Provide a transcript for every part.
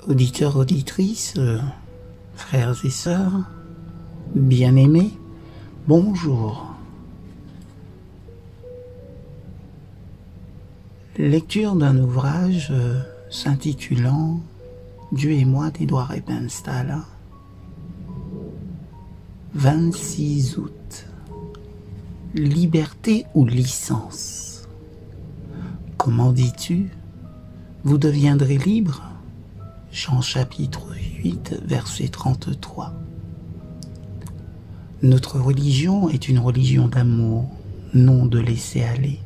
Auditeurs, auditrices, frères et sœurs, bien-aimés, bonjour. Lecture d'un ouvrage s'intitulant « Dieu et moi » d'Édouard Epinstall. 26 août. Liberté ou licence? Comment dis-tu? Vous deviendrez libre? Jean chapitre 8, verset 33. Notre religion est une religion d'amour, non de laisser-aller.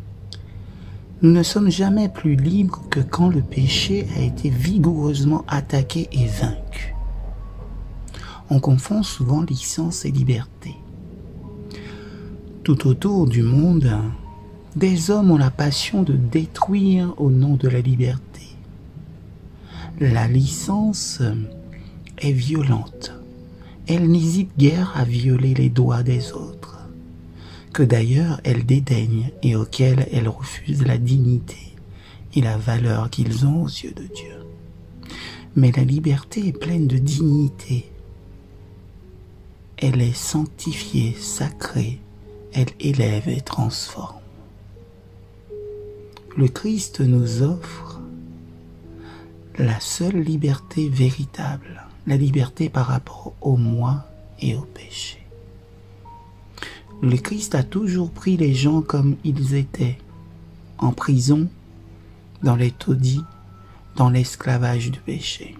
Nous ne sommes jamais plus libres que quand le péché a été vigoureusement attaqué et vaincu. On confond souvent licence et liberté. Tout autour du monde, des hommes ont la passion de détruire au nom de la liberté. La licence est violente. Elle n'hésite guère à violer les droits des autres, que d'ailleurs elle dédaigne et auxquels elle refuse la dignité et la valeur qu'ils ont aux yeux de Dieu. Mais la liberté est pleine de dignité. Elle est sanctifiée, sacrée, elle élève et transforme. Le Christ nous offre la seule liberté véritable, la liberté par rapport au moi et au péché. Le Christ a toujours pris les gens comme ils étaient, en prison, dans les taudis, dans l'esclavage du péché.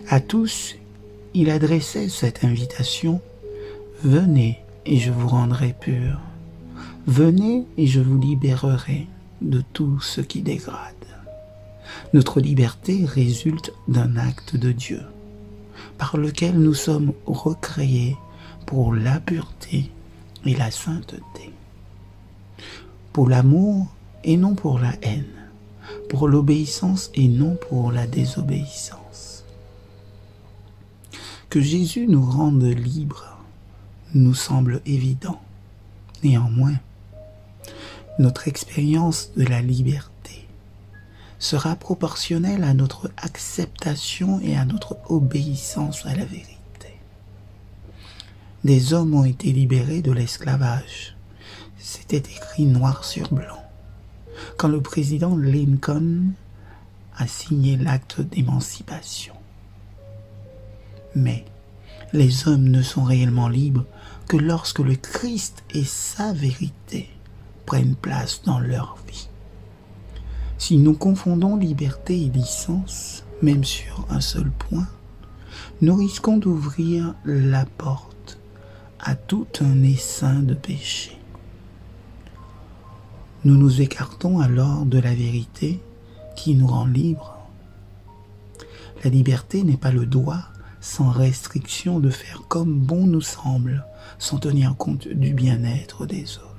À tous, il adressait cette invitation: venez et je vous rendrai purs. Venez et je vous libérerai de tout ce qui dégrade. Notre liberté résulte d'un acte de Dieu, par lequel nous sommes recréés pour la pureté et la sainteté, pour l'amour et non pour la haine, pour l'obéissance et non pour la désobéissance. Que Jésus nous rende libres nous semble évident. Néanmoins, notre expérience de la liberté sera proportionnelle à notre acceptation et à notre obéissance à la vérité. Des hommes ont été libérés de l'esclavage. C'était écrit noir sur blanc quand le président Lincoln a signé l'acte d'émancipation. Mais les hommes ne sont réellement libres que lorsque le Christ et sa vérité prennent place dans leur vie. Si nous confondons liberté et licence, même sur un seul point, nous risquons d'ouvrir la porte à tout un essaim de péché. Nous nous écartons alors de la vérité qui nous rend libres. La liberté n'est pas le droit sans restriction de faire comme bon nous semble, sans tenir compte du bien-être des autres.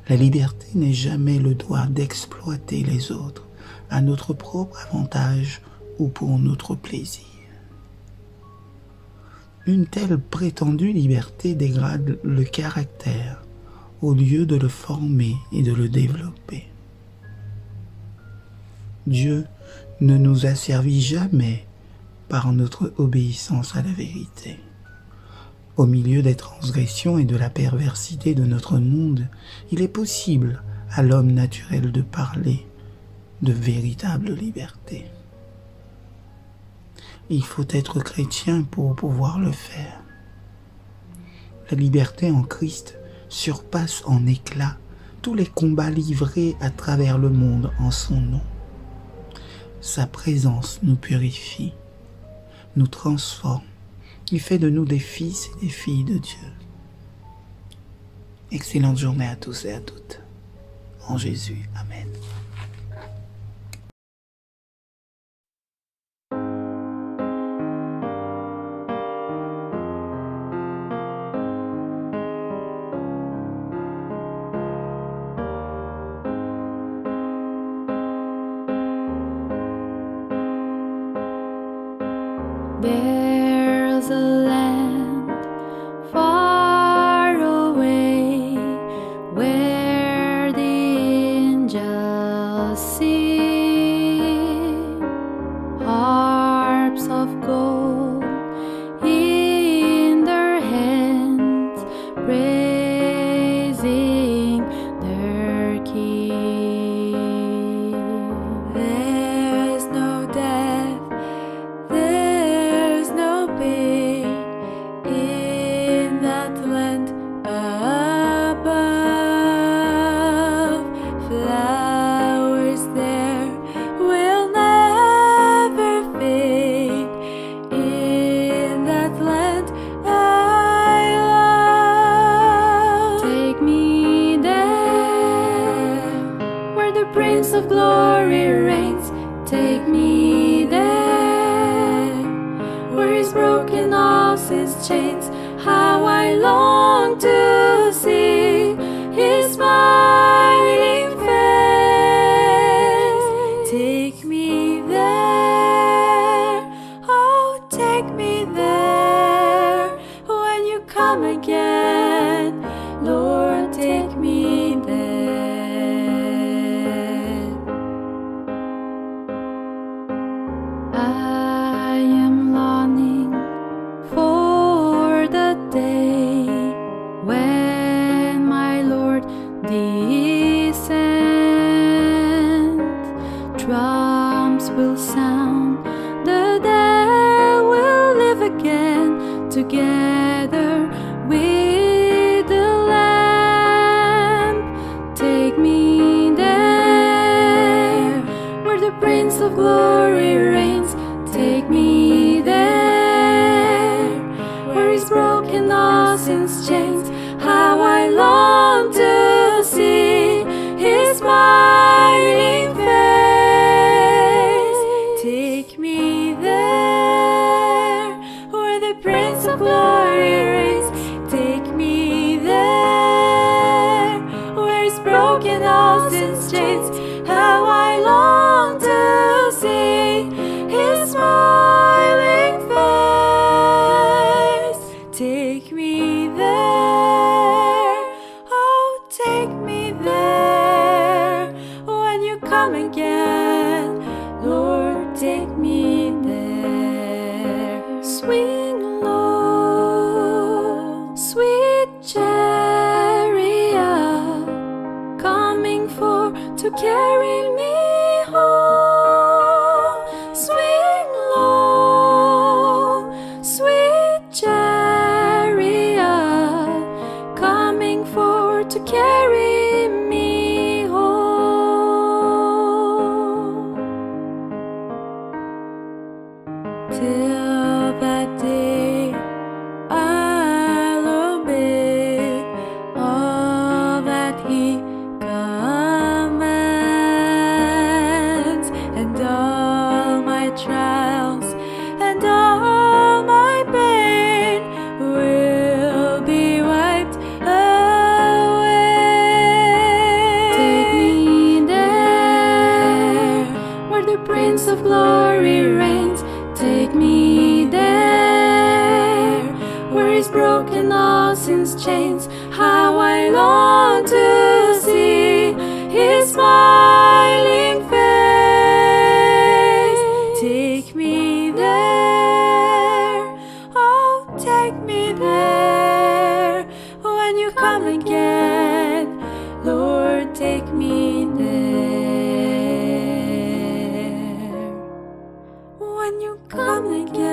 La liberté n'est jamais le droit d'exploiter les autres à notre propre avantage ou pour notre plaisir. Une telle prétendue liberté dégrade le caractère au lieu de le former et de le développer. Dieu ne nous a servi jamais par notre obéissance à la vérité. Au milieu des transgressions et de la perversité de notre monde, il est possible à l'homme naturel de parler de véritable liberté. Il faut être chrétien pour pouvoir le faire. La liberté en Christ surpasse en éclat tous les combats livrés à travers le monde en son nom. Sa présence nous purifie, nous transforme. Il fait de nous des fils et des filles de Dieu. Excellente journée à tous et à toutes. En Jésus, Amen. There's a land far away where the angels sing glory reigns. Take me there, where He's broken all His chains. How I long to see His smiling face. Take me there, oh, take me there. When you come again, Lord, take me there. I am longing for the day when my Lord descends. Drums will sound, the dead will live again, together with the Lamb. Take me there, where the Prince of Glory reigns. Take me there, where He's broken all sin's chains. How I long to see His smiling face. Take me there, where the Prince of Glory reigns. Take me there, where He's broken all sin's chains. How I long to see His smiling face. Take me there, oh, take me there. When you come again, Lord, take me there. Swing low, sweet chariot, coming for to carry me home. Swing low, sweet chariot, coming for to carry me home. Till that day, I'll obey all that He commands, and all my trials and all my pain will be wiped away. Take me there, where the Prince of Glory reigns. Take me there, where He's broken all sin's chains. How I long to see His smiling face. Take me there, oh, take me there. When you come again, Lord, take me there. When you come again.